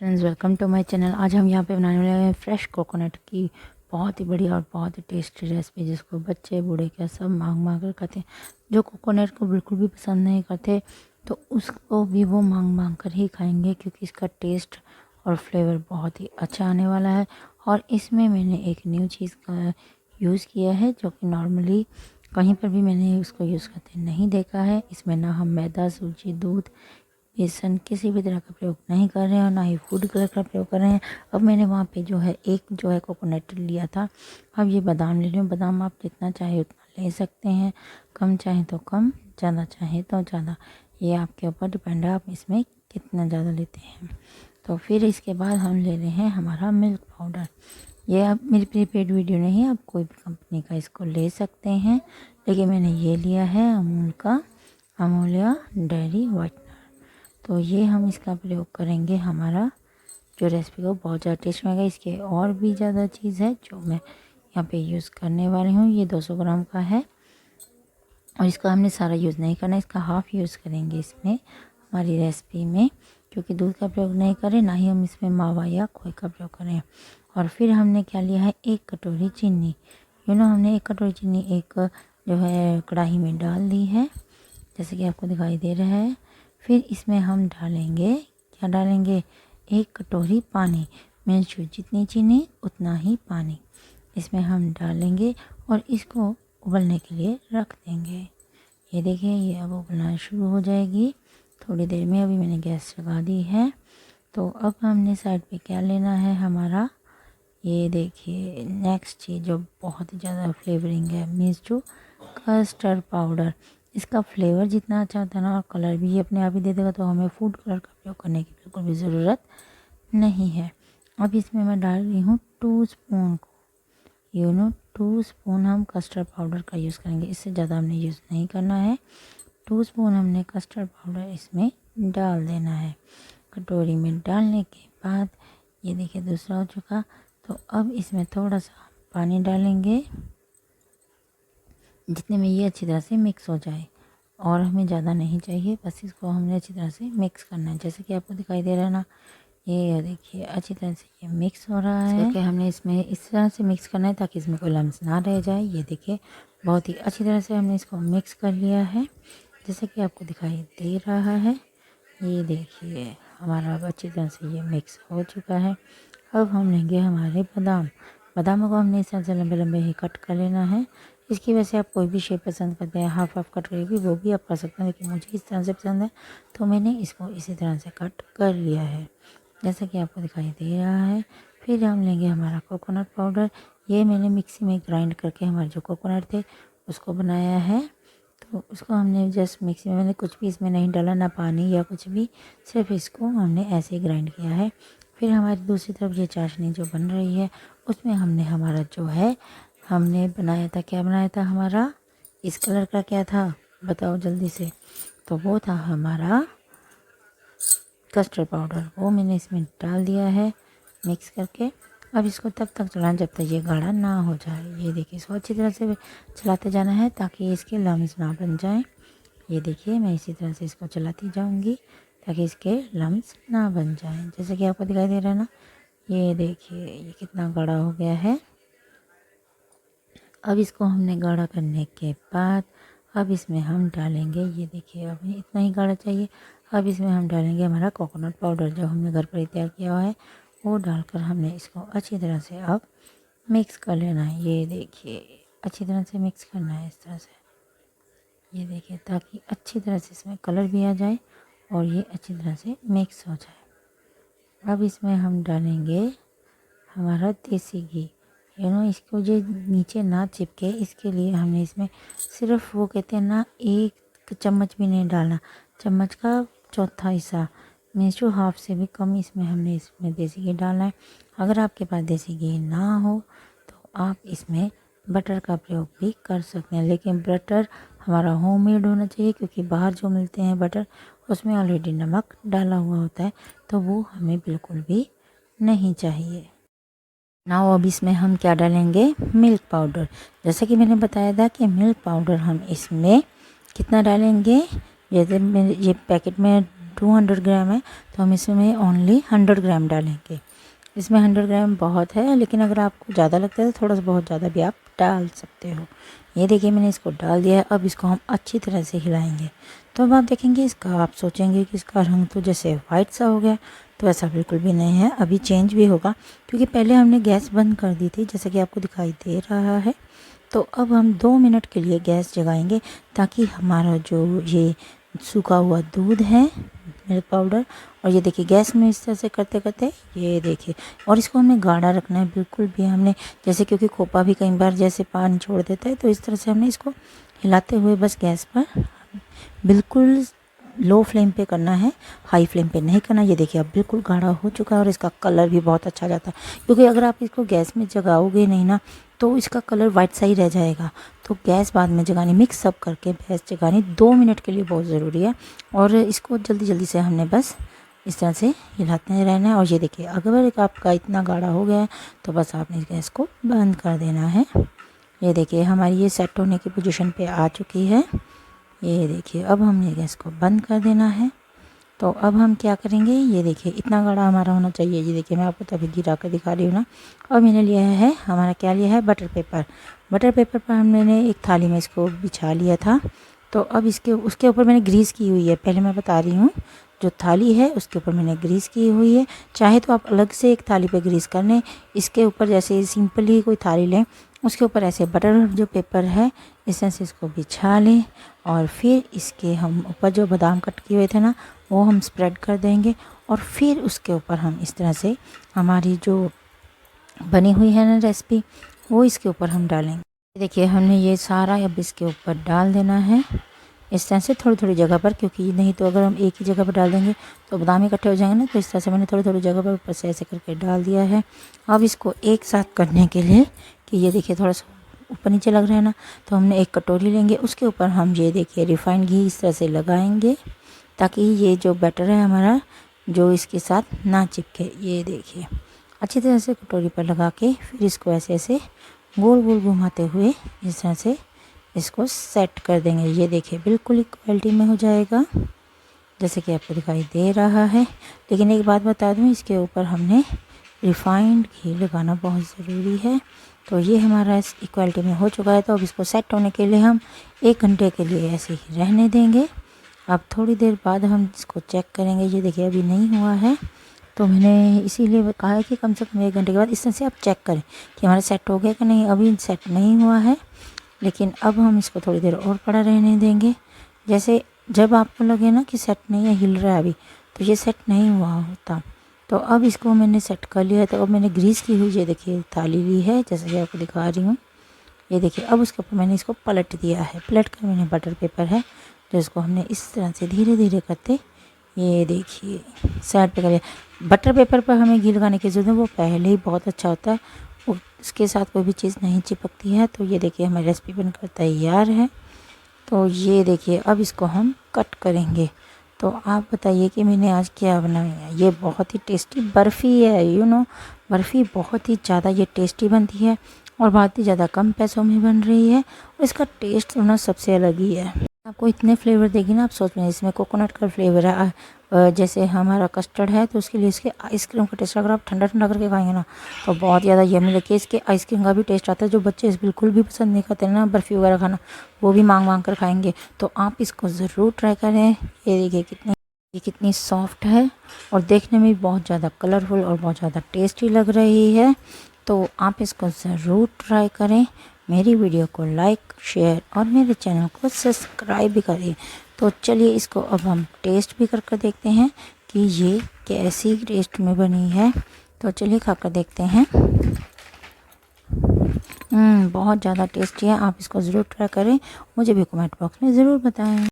Friends, welcome to my channel. आज हम यहाँ पे बनाने वाले हैं फ्रेश कोकोनट की बहुत ही बढ़िया और बहुत ही टेस्टी रेसिपी, जिसको बच्चे बूढ़े क्या सब मांग मांग कर खाते हैं। जो कोकोनट को बिल्कुल भी पसंद नहीं करते तो उसको भी वो मांग मांग कर ही खाएंगे, क्योंकि इसका टेस्ट और फ्लेवर बहुत ही अच्छा आने वाला है। और इसमें मैंने एक न्यू चीज़ का यूज़ किया है, जो कि नॉर्मली कहीं पर भी मैंने उसको यूज़ करते नहीं देखा है। इसमें ना हम मैदा, सूजी, दूध, बेसन किसी भी तरह का प्रयोग नहीं कर रहे हैं और ना ही फूड कलर का प्रयोग कर रहे हैं। अब मैंने वहाँ पे जो है कोकोनट लिया था। अब ये बादाम ले रही हूँ। बादाम आप जितना चाहे उतना ले सकते हैं, कम चाहे तो कम, ज़्यादा चाहे तो ज़्यादा, ये आपके ऊपर डिपेंड है आप इसमें कितना ज़्यादा लेते हैं। तो फिर इसके बाद हम ले रहे हैं हमारा मिल्क पाउडर। ये आप मेरी प्रीपेड वीडियो नहीं है, आप कोई भी कंपनी का इसको ले सकते हैं, लेकिन मैंने ये लिया है अमूल का अमूल्या डेयरी व्हाइटनर। तो ये हम इसका प्रयोग करेंगे, हमारा जो रेसिपी को बहुत ज़्यादा टेस्ट आएगा। इसके और भी ज़्यादा चीज़ है जो मैं यहाँ पे यूज़ करने वाली हूँ। ये 200 ग्राम का है और इसका हमने सारा यूज़ नहीं करना, इसका हाफ़ यूज़ करेंगे इसमें हमारी रेसिपी में, क्योंकि दूध का प्रयोग नहीं करें, ना ही हम इसमें मावा या खोए का प्रयोग करें। और फिर हमने क्या लिया है, 1 कटोरी चीनी। हमने 1 कटोरी चीनी एक जो है कढ़ाई में डाल दी है, जैसे कि आपको दिखाई दे रहा है। फिर इसमें हम डालेंगे, क्या डालेंगे, 1 कटोरी पानी। मीन्स जितनी चीनी उतना ही पानी इसमें हम डालेंगे और इसको उबलने के लिए रख देंगे। ये देखिए, ये अब उबलना शुरू हो जाएगी थोड़ी देर में। अभी मैंने गैस लगा दी है। तो अब हमने साइड पे क्या लेना है हमारा, ये देखिए नेक्स्ट चीज़ जो बहुत ही ज़्यादा फ्लेवरिंग है, मीन्स जो कस्टर्ड पाउडर। इसका फ्लेवर जितना अच्छा होता है ना, और कलर भी ये अपने आप ही दे देगा, तो हमें फूड कलर का प्रयोग करने की बिल्कुल भी ज़रूरत नहीं है। अब इसमें मैं डाल रही हूँ 2 स्पून को, 2 स्पून हम कस्टर्ड पाउडर का यूज़ करेंगे, इससे ज़्यादा हमने यूज़ नहीं करना है। 2 स्पून हमने कस्टर्ड पाउडर इसमें डाल देना है। कटोरी में डालने के बाद ये देखिए दूसरा हो चुका। तो अब इसमें थोड़ा सा पानी डालेंगे, जितने में ये अच्छी तरह से मिक्स हो जाए, और हमें ज़्यादा नहीं चाहिए, बस इसको हमने अच्छी तरह से मिक्स करना है। जैसे कि आपको दिखाई दे रहा है ना, ये देखिए अच्छी तरह से ये मिक्स हो रहा है। कि हमने इसमें इस तरह से मिक्स करना है ताकि इसमें कोई लम्स ना रह जाए। ये देखिए बहुत ही अच्छी तरह से हमने इसको मिक्स कर लिया है, जैसे कि आपको दिखाई दे रहा है। ये देखिए हमारा अब अच्छी तरह से ये मिक्स हो चुका है। अब हम लेंगे हमारे बादाम। बादामों को हमने इस तरह से लंबे लंबे ही कट कर लेना है। इसकी वजह से आप कोई भी शेप पसंद करते हैं, हाफ हाफ कट करके भी वो भी आप कर सकते हैं, लेकिन मुझे इस तरह से पसंद है तो मैंने इसको इसी तरह से कट कर लिया है, जैसा कि आपको दिखाई दे रहा है। फिर हम लेंगे हमारा कोकोनट पाउडर। ये मैंने मिक्सी में ग्राइंड करके हमारे जो कोकोनट थे उसको बनाया है। तो उसको हमने जस्ट मिक्सी में, मैंने कुछ भी इसमें नहीं डाला, ना पानी या कुछ भी, सिर्फ इसको हमने ऐसे ही ग्राइंड किया है। फिर हमारी दूसरी तरफ ये चाशनी जो बन रही है, उसमें हमने हमारा जो है हमने बनाया था, क्या बनाया था हमारा, इस कलर का क्या था बताओ जल्दी से। तो वो था हमारा कस्टर्ड पाउडर, वो मैंने इसमें डाल दिया है मिक्स करके। अब इसको तब तक चलाना जब तक ये गाढ़ा ना हो जाए। ये देखिए इसको अच्छी तरह से चलाते जाना है ताकि इसके लम्स ना बन जाएं। ये देखिए मैं इसी तरह से इसको चलाती जाऊंगी ताकि इसके लम्स ना बन जाएं, जैसे कि आपको दिखाई दे रहा है ना। ये देखिए ये कितना गाढ़ा हो गया है। अब इसको हमने गाढ़ा करने के बाद अब इसमें हम डालेंगे, ये देखिए अब इतना ही गाढ़ा चाहिए। अब इसमें हम डालेंगे हमारा कोकोनट पाउडर, जो हमने घर पर ही तैयार किया हुआ है, वो डालकर हमने इसको अच्छी तरह से अब मिक्स कर लेना है। ये देखिए अच्छी तरह से मिक्स करना है इस तरह से, ये देखिए, ताकि अच्छी तरह से इसमें कलर भी आ जाए और ये अच्छी तरह से मिक्स हो जाए। अब इसमें हम डालेंगे हमारा देसी घी। इसको जो नीचे ना चिपके, इसके लिए हमने इसमें सिर्फ वो कहते हैं ना, 1 चम्मच भी नहीं डालना, चम्मच का चौथा हिस्सा, मीन्स जो हाफ से भी कम इसमें हमने इसमें देसी घी डालना है। अगर आपके पास देसी घी ना हो तो आप इसमें बटर का प्रयोग भी कर सकते हैं, लेकिन बटर हमारा होममेड होना चाहिए, क्योंकि बाहर जो मिलते हैं बटर उसमें ऑलरेडी नमक डाला हुआ होता है, तो वो हमें बिल्कुल भी नहीं चाहिए ना। अब इसमें हम क्या डालेंगे, मिल्क पाउडर। जैसे कि मैंने बताया था कि मिल्क पाउडर हम इसमें कितना डालेंगे, जैसे ये पैकेट में 200 ग्राम है तो हम इसमें ओनली 100 ग्राम डालेंगे। इसमें 100 ग्राम बहुत है, लेकिन अगर आपको ज़्यादा लगता है तो थोड़ा सा बहुत ज़्यादा भी आप डाल सकते हो। ये देखिए मैंने इसको डाल दिया है। अब इसको हम अच्छी तरह से हिलाएंगे। तो अब आप देखेंगे इसका, आप सोचेंगे कि इसका रंग तो जैसे वाइट सा हो गया, तो ऐसा बिल्कुल भी नहीं है, अभी चेंज भी होगा, क्योंकि पहले हमने गैस बंद कर दी थी जैसे कि आपको दिखाई दे रहा है। तो अब हम 2 मिनट के लिए गैस जगाएंगे, ताकि हमारा जो ये सूखा हुआ दूध है, मिल्क पाउडर, और ये देखिए गैस में इस तरह से करते करते ये देखिए, और इसको हमें गाढ़ा रखना है बिल्कुल भी हमने, जैसे क्योंकि खोपा भी कई बार जैसे पानी छोड़ देता है, तो इस तरह से हमने इसको हिलाते हुए बस गैस पर बिल्कुल लो फ्लेम पे करना है, हाई फ्लेम पे नहीं करना। ये देखिए अब बिल्कुल गाढ़ा हो चुका है और इसका कलर भी बहुत अच्छा जाता है, क्योंकि अगर आप इसको गैस में जगाओगे नहीं ना तो इसका कलर वाइट सा ही रह जाएगा। तो गैस बाद में जगानी, मिक्स अप करके गैस जगानी 2 मिनट के लिए बहुत ज़रूरी है। और इसको जल्दी जल्दी से हमने बस इस तरह से हिलाते रहना है। और ये देखिए अगर आपका इतना गाढ़ा हो गया है तो बस आपने गैस को बंद कर देना है। ये देखिए हमारी ये सेट होने की पोजीशन पे आ चुकी है। ये देखिए अब हमने गैस को बंद कर देना है। तो अब हम क्या करेंगे, ये देखिए इतना गाढ़ा हमारा होना चाहिए। ये देखिए मैं आपको तभी गिरा कर दिखा रही हूँ ना। और मैंने लिया है, हमारा क्या लिया है, बटर पेपर। बटर पेपर पर हमने एक थाली में इसको बिछा लिया था। तो अब उसके ऊपर मैंने ग्रीस की हुई है, पहले मैं बता रही हूँ, जो थाली है उसके ऊपर मैंने ग्रीस की हुई है। चाहे तो आप अलग से एक थाली पे ग्रीस कर लें, इसके ऊपर जैसे सिंपली कोई थाली लें, उसके ऊपर ऐसे बटर जो पेपर है इस तरह से इसको बिछा लें, और फिर इसके हम ऊपर जो बादाम कट किए हुए थे ना वो हम स्प्रेड कर देंगे, और फिर उसके ऊपर हम इस तरह से हमारी जो बनी हुई है ना रेसिपी वो इसके ऊपर हम डालेंगे। देखिए हमने ये सारा अब इसके ऊपर डाल देना है इस तरह से थोड़ी थोड़ी जगह पर, क्योंकि नहीं तो अगर हम एक ही जगह पर डाल देंगे तो बादाम इकट्ठे हो जाएंगे ना। तो इस तरह से मैंने थोड़ी थोड़ी जगह पर ऊपर से ऐसे करके डाल दिया है। अब इसको एक साथ करने के लिए, कि ये देखिए थोड़ा सा ऊपर नीचे लग रहा है ना, तो हमने एक कटोरी लेंगे, उसके ऊपर हम ये देखिए रिफाइंड घी इस तरह से लगाएंगे, ताकि ये जो बैटर है हमारा जो इसके साथ ना चिपके। ये देखिए अच्छी तरह से कटोरी पर लगा के फिर इसको ऐसे ऐसे गोल गोल घुमाते हुए इस तरह से इसको सेट कर देंगे। ये देखिए बिल्कुल इक्वलिटी में हो जाएगा जैसे कि आपको दिखाई दे रहा है। लेकिन एक बात बता दूं, इसके ऊपर हमने रिफाइंड घी लगाना बहुत ज़रूरी है। तो ये हमारा इस इक्वलिटी में हो चुका है। तो अब इसको सेट होने के लिए हम 1 घंटे के लिए ऐसे ही रहने देंगे। अब थोड़ी देर बाद हम इसको चेक करेंगे। ये देखिए अभी नहीं हुआ है, तो मैंने इसीलिए कहा है कि कम से कम 1 घंटे के बाद इस तरह से आप चेक करें कि हमारा सेट हो गया कि नहीं। अभी सेट नहीं हुआ है, लेकिन अब हम इसको थोड़ी देर और पड़ा रहने देंगे। जैसे जब आपको लगे ना कि सेट नहीं है, हिल रहा है अभी, तो ये सेट नहीं हुआ होता। तो अब इसको मैंने सेट कर लिया है। तो अब मैंने ग्रीस की हुई ये देखिए थाली ली है, जैसे कि आपको दिखा रही हूँ। ये देखिए अब उसके ऊपर मैंने इसको पलट दिया है। पलट कर मैंने बटर पेपर है जो इसको हमने इस तरह से धीरे धीरे करते, ये देखिए साइड पे कर लिया। बटर पेपर पर हमें घी लगाने की ज़रूरत है, वो पहले ही बहुत अच्छा होता है, उसके साथ कोई भी चीज़ नहीं चिपकती है। तो ये देखिए हमारी रेसिपी बनकर तैयार है। तो ये देखिए अब इसको हम कट करेंगे। तो आप बताइए कि मैंने आज क्या बनाया है। ये बहुत ही टेस्टी बर्फ़ी है, बर्फ़ी बहुत ही ज़्यादा ये टेस्टी बनती है और बहुत ही ज़्यादा कम पैसों में बन रही है, और इसका टेस्ट तो ना सबसे अलग ही है। आपको इतने फ्लेवर देगी ना, आप सोच रहे हैं इसमें कोकोनट का फ्लेवर है, जैसे हमारा कस्टर्ड है तो उसके लिए इसके आइसक्रीम का टेस्ट अगर आप ठंडा ठंडा करके खाएंगे ना तो बहुत ज़्यादा यम्मी लगती है। इसके आइसक्रीम का भी टेस्ट आता है। जो बच्चे इस बिल्कुल भी पसंद नहीं करते ना बर्फ़ी वगैरह खाना, वो भी मांग मांग कर खाएंगे। तो आप इसको ज़रूर ट्राई करें। ये देखिए कितनी सॉफ्ट है और देखने में भी बहुत ज़्यादा कलरफुल और बहुत ज़्यादा टेस्टी लग रही है। तो आप इसको ज़रूर ट्राई करें। मेरी वीडियो को लाइक, शेयर और मेरे चैनल को सब्सक्राइब भी करें। तो चलिए इसको अब हम टेस्ट भी कर देखते हैं कि ये कैसी टेस्ट में बनी है। तो चलिए खाकर देखते हैं। बहुत ज़्यादा टेस्टी है। आप इसको ज़रूर ट्राई करें। मुझे भी कमेंट बॉक्स में ज़रूर बताएं।